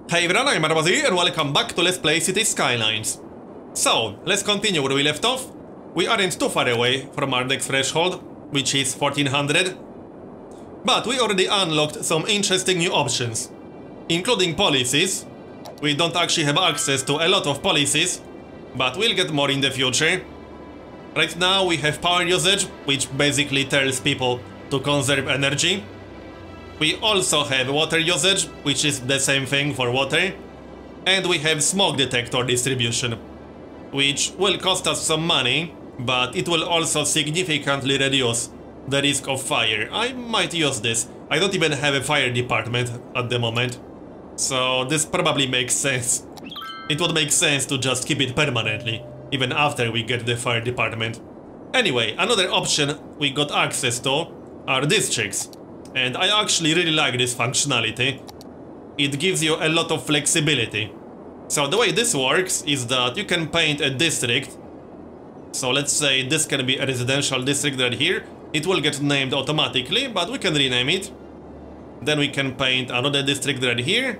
Hey everyone, I'm Marbozir and welcome back to Let's Play Cities Skylines. So, let's continue where we left off. We aren't too far away from our next threshold, which is 1400. But we already unlocked some interesting new options, including policies. We don't actually have access to a lot of policies, but we'll get more in the future. Right now we have power usage, which basically tells people to conserve energy. We also have water usage, which is the same thing for water. And we have smoke detector distribution, which will cost us some money, but it will also significantly reduce the risk of fire. I might use this. I don't even have a fire department at the moment, so this probably makes sense. It would make sense to just keep it permanently, even after we get the fire department. Anyway, another option we got access to are districts. And I actually really like this functionality. It gives you a lot of flexibility. So the way this works is that you can paint a district. So let's say this can be a residential district right here. It will get named automatically, but we can rename it. Then we can paint another district right here.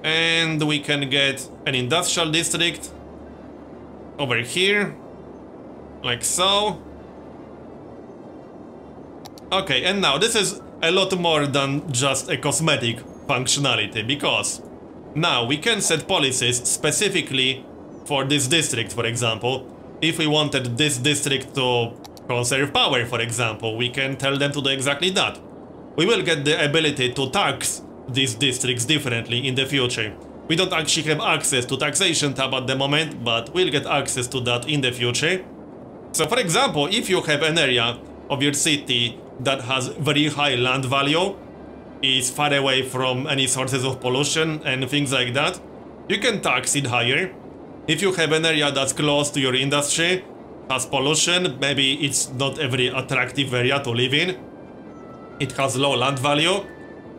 And we can get an industrial district over here, like so. Okay, and now this is a lot more than just a cosmetic functionality, because now we can set policies specifically for this district, for example. If we wanted this district to conserve power, for example, we can tell them to do exactly that. We will get the ability to tax these districts differently in the future. We don't actually have access to taxation tab at the moment, but we'll get access to that in the future. So for example, if you have an area of your city that has very high land value, is far away from any sources of pollution and things like that, you can tax it higher. If you have an area that's close to your industry, has pollution, maybe it's not a very attractive area to live in, it has low land value,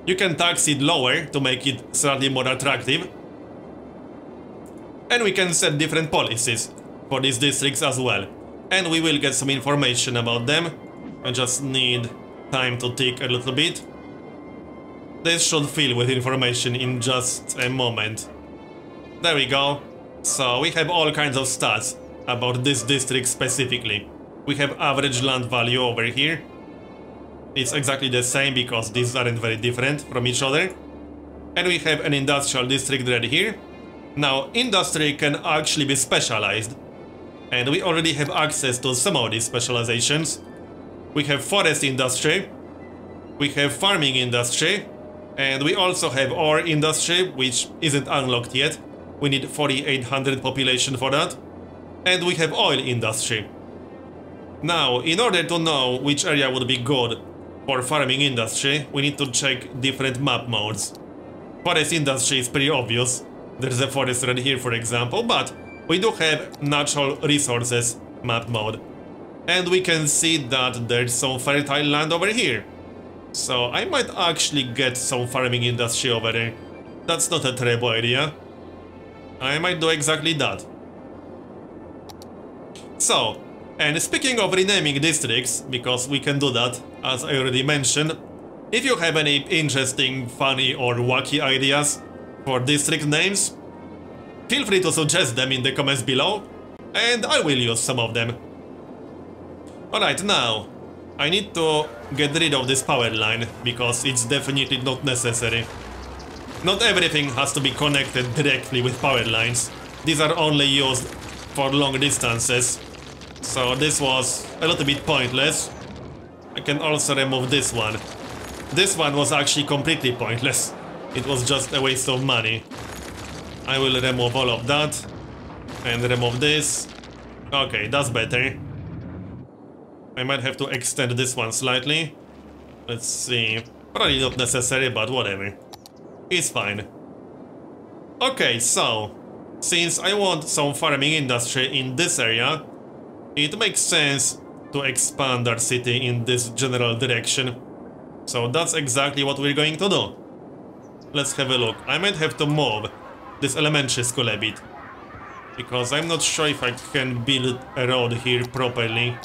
you can tax it lower to make it slightly more attractive. And we can set different policies for these districts as well. And we will get some information about them. I just need time to tick a little bit. This should fill with information in just a moment. There we go. So we have all kinds of stats about this district specifically. We have average land value over here. It's exactly the same because these aren't very different from each other. And we have an industrial district right here. Now, industry can actually be specialized. And we already have access to some of these specializations. We have forest industry, we have farming industry, and we also have ore industry, which isn't unlocked yet. We need 4,800 population for that. And we have oil industry. Now, in order to know which area would be good for farming industry, we need to check different map modes. Forest industry is pretty obvious. There's a forest right here, for example, but we do have natural resources map mode. And we can see that there's some fertile land over here. So I might actually get some farming industry over there. That's not a terrible idea. I might do exactly that. So, and speaking of renaming districts, because we can do that, as I already mentioned, if you have any interesting, funny or wacky ideas for district names, feel free to suggest them in the comments below, and I will use some of them. Alright, now, I need to get rid of this power line, because it's definitely not necessary. Not everything has to be connected directly with power lines. These are only used for long distances, so this was a little bit pointless. I can also remove this one. This one was actually completely pointless. It was just a waste of money. I will remove all of that, and remove this. Okay, that's better. I might have to extend this one slightly. Let's see. Probably not necessary, but whatever. It's fine. Okay, so since I want some farming industry in this area, it makes sense to expand our city in this general direction. So that's exactly what we're going to do. Let's have a look. I might have to move this elementary school a bit, because I'm not sure if I can build a road here properly.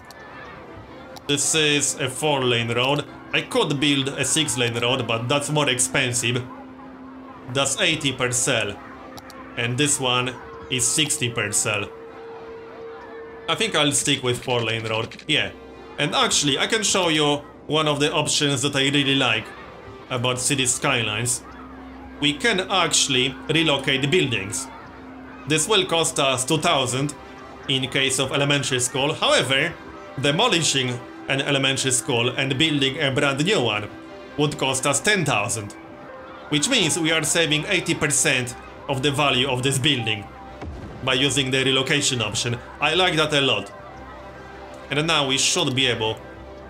This is a 4-lane road. I could build a 6-lane road, but that's more expensive. That's 80 per cell. And this one is 60 per cell. I think I'll stick with 4-lane road, yeah. And actually, I can show you one of the options that I really like about Cities Skylines. We can actually relocate buildings. This will cost us 2,000 in case of elementary school. However, demolishing an elementary school and building a brand new one would cost us 10,000. Which means we are saving 80% of the value of this building by using the relocation option. I like that a lot. And now we should be able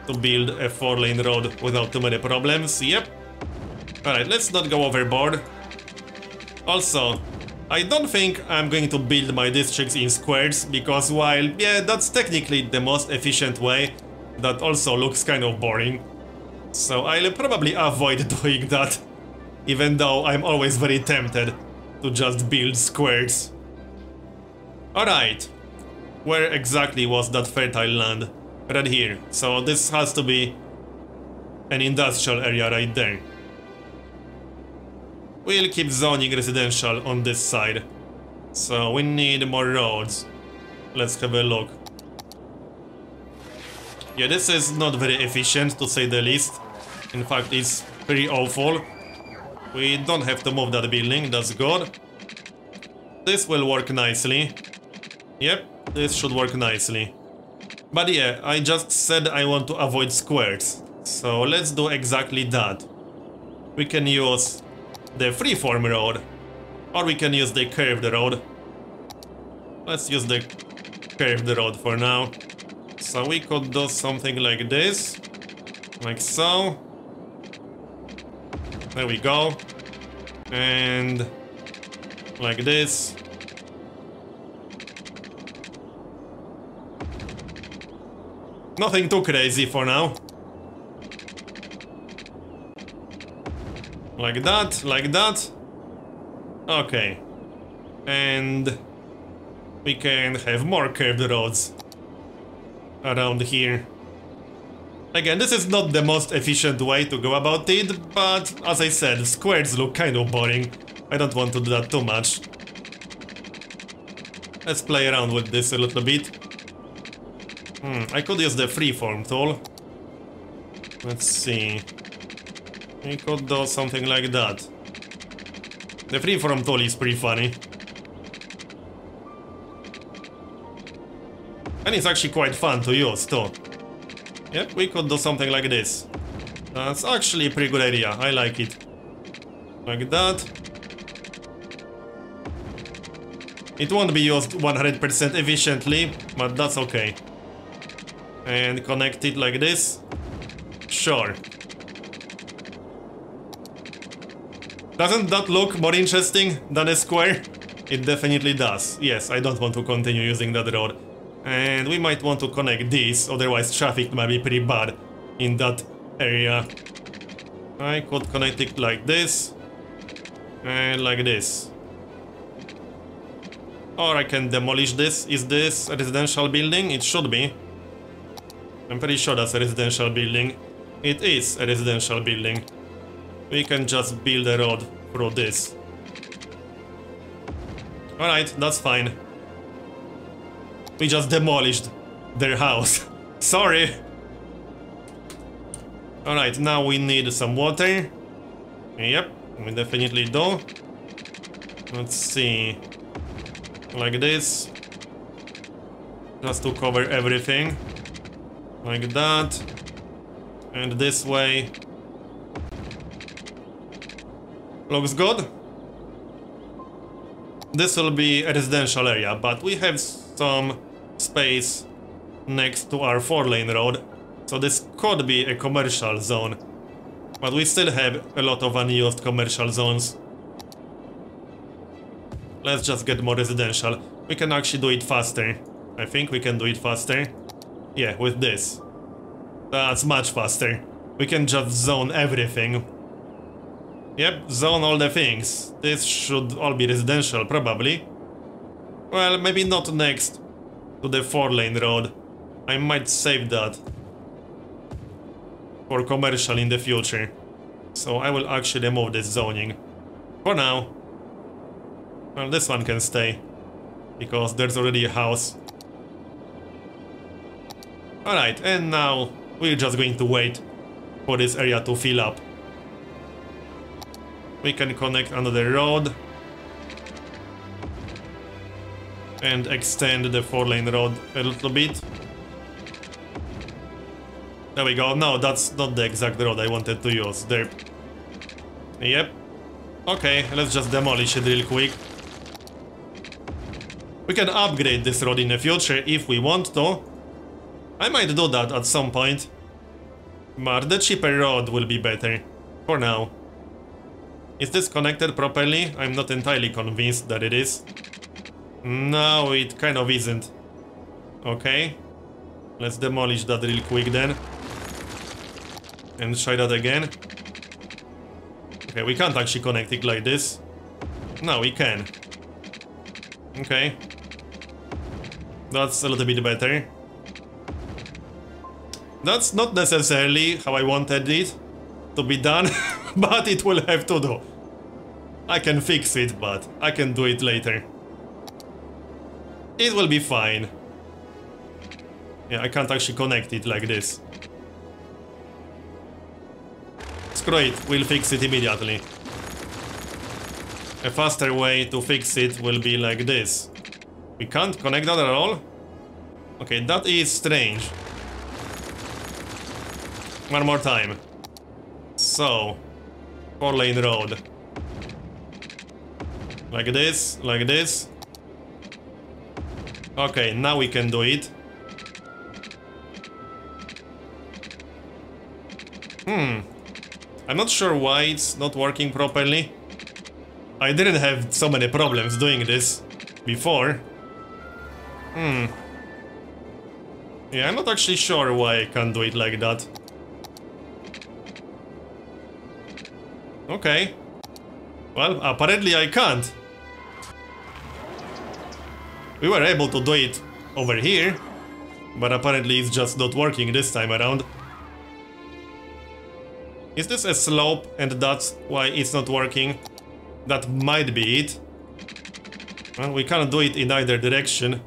to build a 4-lane road without too many problems. Yep. Alright, let's not go overboard. Also, I don't think I'm going to build my districts in squares, because while, yeah, that's technically the most efficient way, that also looks kind of boring. So I'll probably avoid doing that, even though I'm always very tempted to just build squares. Alright, where exactly was that fertile land? Right here. So this has to be an industrial area right there. We'll keep zoning residential on this side. So we need more roads. Let's have a look. Yeah, this is not very efficient, to say the least. In fact, it's pretty awful. We don't have to move that building, that's good. This will work nicely. Yep, this should work nicely. But yeah, I just said I want to avoid squares. So let's do exactly that. We can use the freeform road, or we can use the curved road. Let's use the curved road for now. So we could do something like this. Like so. There we go. And like this. Nothing too crazy for now. Like that, like that. Okay. And we can have more curved roads around here. Again, this is not the most efficient way to go about it, but as I said, squares look kind of boring. I don't want to do that too much. Let's play around with this a little bit. I could use the freeform tool. Let's see. We could do something like that. The freeform tool is pretty funny. And it's actually quite fun to use too. Yep, we could do something like this. That's actually a pretty good idea, I like it. Like that. It won't be used 100% efficiently, but that's okay. And connect it like this. Sure. Doesn't that look more interesting than a square? It definitely does. Yes, I don't want to continue using that road. And we might want to connect these, otherwise traffic might be pretty bad in that area. I could connect it like this. And like this. Or I can demolish this. Is this a residential building? It should be. I'm pretty sure that's a residential building. It is a residential building. We can just build a road through this. Alright, that's fine. We just demolished their house. Sorry. Alright, now we need some water. Yep, we definitely do. Let's see. Like this. Just to cover everything. Like that. And this way. Looks good. This will be a residential area, but we have some space next to our 4-lane road. So this could be a commercial zone. But we still have a lot of unused commercial zones. Let's just get more residential. We can actually do it faster. I think we can do it faster. Yeah, with this. That's much faster. We can just zone everything. Yep, zone all the things. This should all be residential, probably. Well, maybe not next to the 4-lane road. I might save that for commercial in the future. So I will actually remove this zoning. For now. Well, this one can stay, because there's already a house. Alright, and now we're just going to wait for this area to fill up. We can connect another road and extend the 4-lane road a little bit. There we go. No, that's not the exact road I wanted to use. There. Yep. Okay, let's just demolish it real quick. We can upgrade this road in the future if we want to. I might do that at some point. But the cheaper road will be better. For now. Is this connected properly? I'm not entirely convinced that it is. No, it kind of isn't. Okay. Let's demolish that real quick then. And try that again. Okay, we can't actually connect it like this. No, we can. Okay. That's a little bit better. That's not necessarily how I wanted it to be done, but it will have to do. I can fix it, but I can do it later. It will be fine. Yeah, I can't actually connect it like this. Screw it, we'll fix it immediately. A faster way to fix it will be like this. We can't connect that at all? Okay, that is strange. One more time. So, 4-lane road. Like this, like this. Okay, now we can do it. I'm not sure why it's not working properly. I didn't have so many problems doing this before. Yeah, I'm not actually sure why I can't do it like that. Okay. Well, apparently I can't. We were able to do it over here, but apparently it's just not working this time around. Is this a slope and that's why it's not working? That might be it. Well, we can't do it in either direction,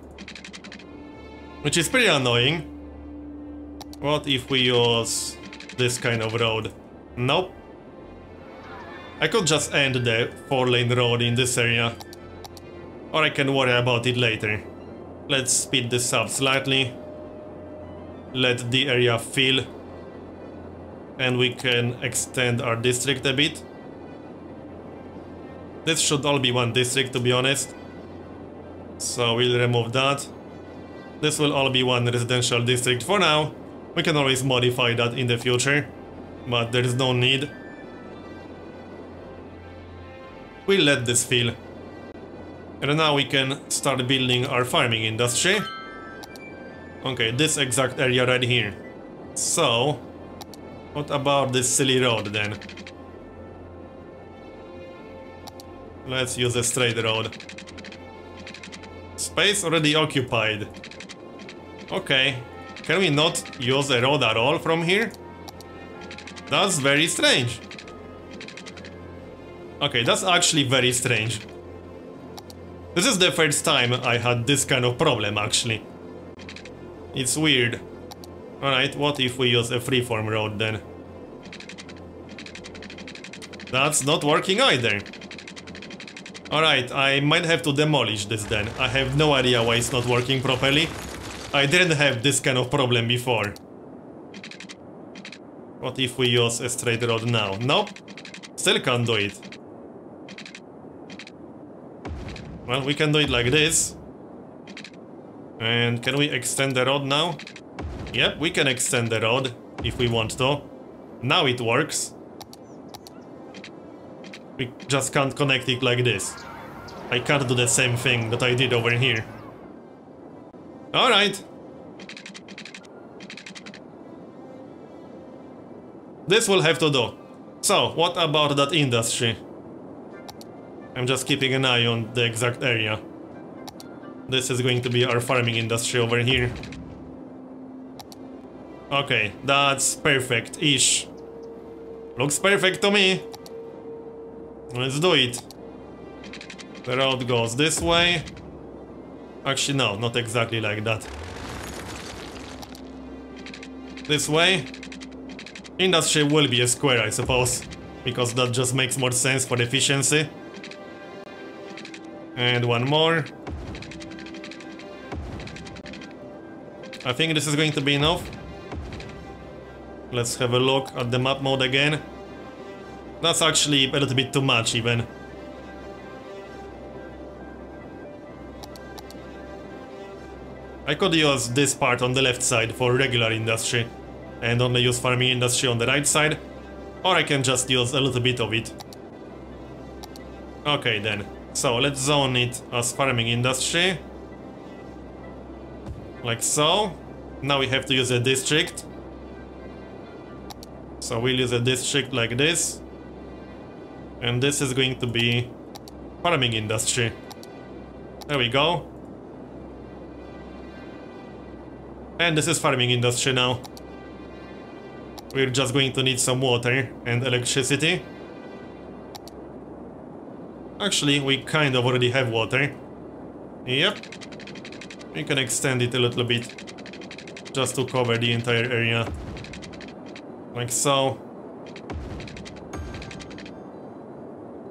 which is pretty annoying. What if we use this kind of road? Nope. I could just end the 4-lane road in this area, or I can worry about it later. Let's speed this up slightly. Let the area fill. And we can extend our district a bit. This should all be one district, to be honest. So we'll remove that. This will all be one residential district for now. We can always modify that in the future, but there is no need. We'll let this fill. And now we can start building our farming industry. Okay, this exact area right here. So, what about this silly road then? Let's use a straight road. Space already occupied. Okay. Can we not use a road at all from here? That's very strange. Okay, that's actually very strange. This is the first time I had this kind of problem, actually. It's weird. Alright, what if we use a freeform road then? That's not working either. Alright, I might have to demolish this then. I have no idea why it's not working properly. I didn't have this kind of problem before. What if we use a straight road now? Nope. Still can't do it. Well, we can do it like this. And can we extend the road now? Yep, we can extend the road if we want to. Now it works. We just can't connect it like this. I can't do the same thing that I did over here. Alright. This will have to do. So, what about that industry? I'm just keeping an eye on the exact area. This is going to be our farming industry over here. Okay, that's perfect-ish. Looks perfect to me. Let's do it. The road goes this way. Actually, no, not exactly like that. This way. Industry will be a square, I suppose, because that just makes more sense for efficiency. And one more. I think this is going to be enough. Let's have a look at the map mode again. That's actually a little bit too much even. I could use this part on the left side for regular industry and only use farming industry on the right side, or I can just use a little bit of it. Okay then, so let's zone it as farming industry. Like so. Now we have to use a district. So we'll use a district like this. And this is going to be farming industry. There we go. And this is farming industry now. We're just going to need some water and electricity. Actually, we kind of already have water. Yep. We can extend it a little bit, just to cover the entire area. Like so.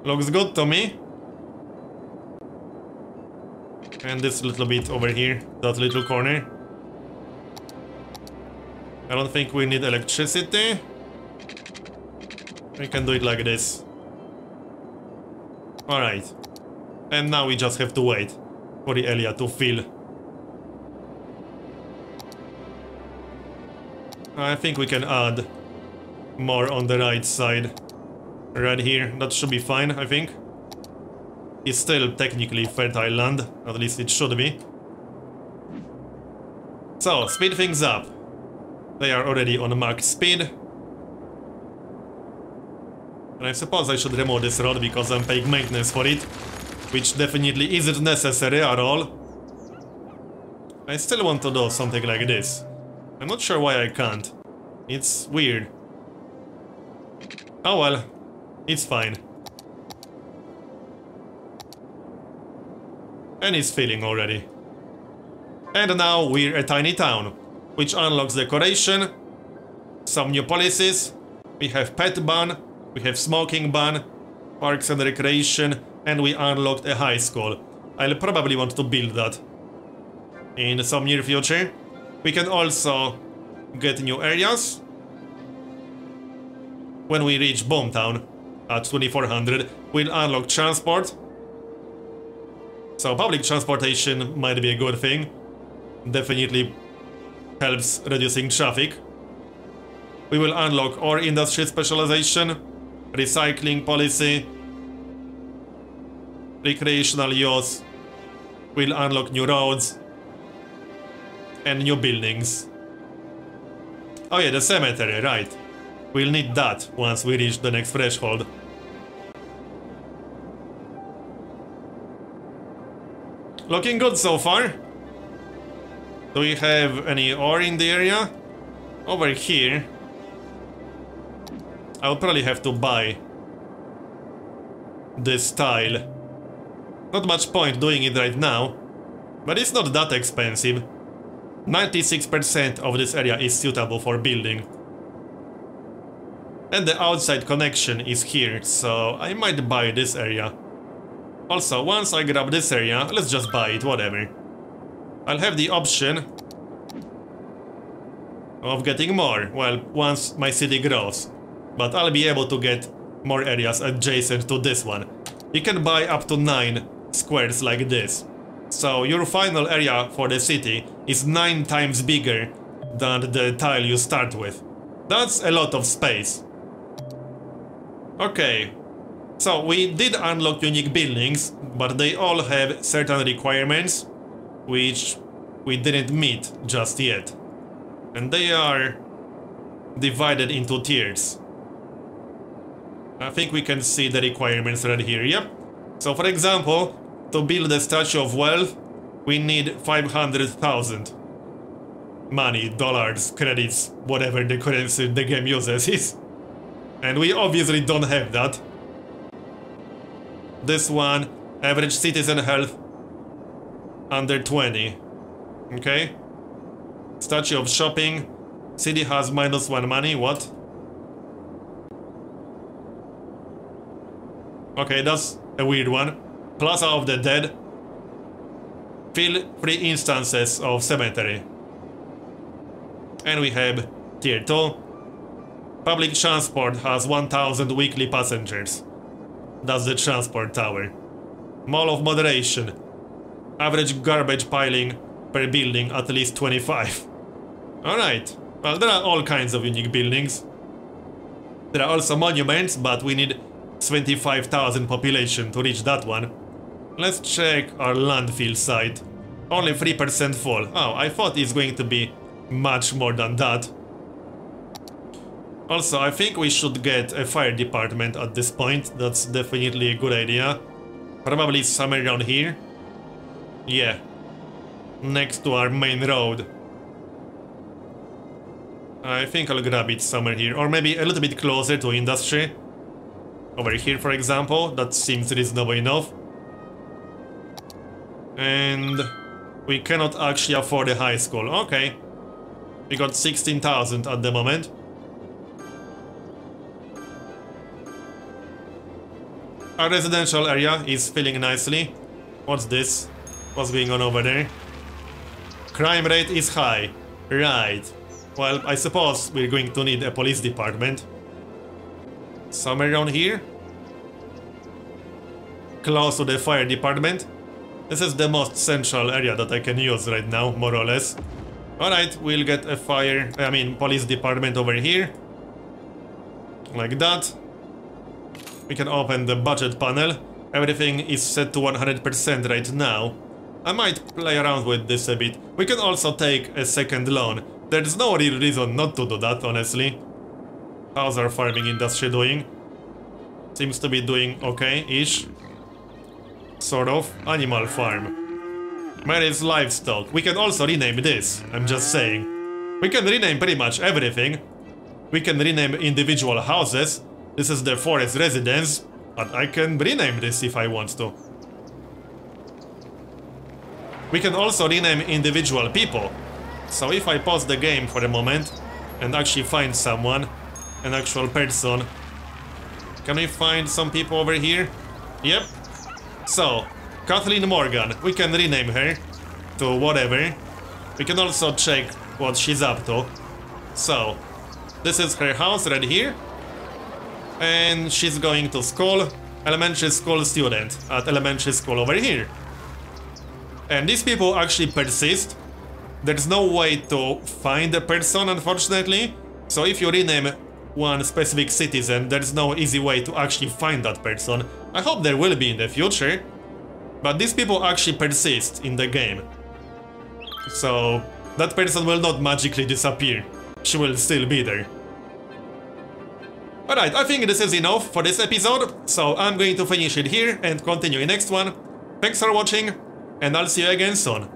Looks good to me. And this little bit over here, that little corner. I don't think we need electricity. We can do it like this. Alright. And now we just have to wait for the area to fill. I think we can add more on the right side. Right here, that should be fine, I think. It's still technically fertile land, at least it should be. So, speed things up. They are already on marked speed. And I suppose I should remove this road because I'm paying maintenance for it, which definitely isn't necessary at all. I still want to do something like this. I'm not sure why I can't. It's weird. Oh well, it's fine. And it's filling already. And now we're a tiny town, which unlocks decoration, some new policies. We have pet ban, we have smoking ban, parks and recreation, and we unlocked a high school. I'll probably want to build that in some near future. We can also get new areas when we reach Boomtown at 2400. We'll unlock transport. So public transportation might be a good thing. Definitely helps reducing traffic. We will unlock our industry specialization, recycling policy, recreational use. We'll unlock new roads and new buildings. Oh yeah, the cemetery, right. We'll need that once we reach the next threshold. Looking good so far. Do we have any ore in the area? Over here. I'll probably have to buy this tile. Not much point doing it right now, but it's not that expensive. 96% of this area is suitable for building. And the outside connection is here, so I might buy this area. Also, once I grab this area, let's just buy it, whatever. I'll have the option of getting more, well, once my city grows. But I'll be able to get more areas adjacent to this one. You can buy up to 9 squares like this. So your final area for the city is 9 times bigger than the tile you start with. That's a lot of space. Okay. So we did unlock unique buildings, but they all have certain requirements which we didn't meet just yet. And they are divided into tiers. I think we can see the requirements right here, yep. So for example, to build a Statue of Wealth, we need 500,000 money, dollars, credits, whatever the currency the game uses is. And we obviously don't have that. This one, average citizen health under 20. Okay. Statue of shopping. City has -1 money. What? Okay, that's a weird one. Plaza of the Dead. Fill 3 instances of cemetery. And we have tier 2. Public transport has 1000 weekly passengers. That's the transport tower. Mall of moderation. Average garbage piling per building at least 25. Alright. Well, there are all kinds of unique buildings. There are also monuments, but we need 25,000 population to reach that one. Let's check our landfill site. Only 3% full. Oh, I thought it's going to be much more than that. Also, I think we should get a fire department at this point. That's definitely a good idea. Probably somewhere around here. Yeah. Next to our main road. I think I'll grab it somewhere here. Or maybe a little bit closer to industry. Over here, for example. That seems reasonable enough. And we cannot actually afford a high school. Okay. We got 16,000 at the moment. Our residential area is filling nicely. What's this? What's going on over there? Crime rate is high. Right. Well, I suppose we're going to need a police department. Somewhere around here? Close to the fire department. This is the most central area that I can use right now, more or less. Alright, we'll get a police department over here. Like that. We can open the budget panel. Everything is set to 100% right now. I might play around with this a bit. We can also take a second loan. There's no real reason not to do that, honestly. How's our farming industry doing? Seems to be doing okay-ish. Sort of. Animal farm. Mary's livestock. We can also rename this. I'm just saying. We can rename pretty much everything. We can rename individual houses. This is the forest residence. But I can rename this if I want to. We can also rename individual people. So if I pause the game for a moment and actually find someone, an actual person. Can we find some people over here? Yep. So, Kathleen Morgan, we can rename her to whatever. We can also check what she's up to. So, this is her house right here. And she's going to school, elementary school student at elementary school over here. And these people actually persist. There's no way to find a person, unfortunately. So if you rename one specific citizen, there's no easy way to actually find that person. I hope there will be in the future. But these people actually persist in the game. So that person will not magically disappear. She will still be there. Alright, I think this is enough for this episode. So I'm going to finish it here and continue in next one. Thanks for watching, and I'll see you again soon.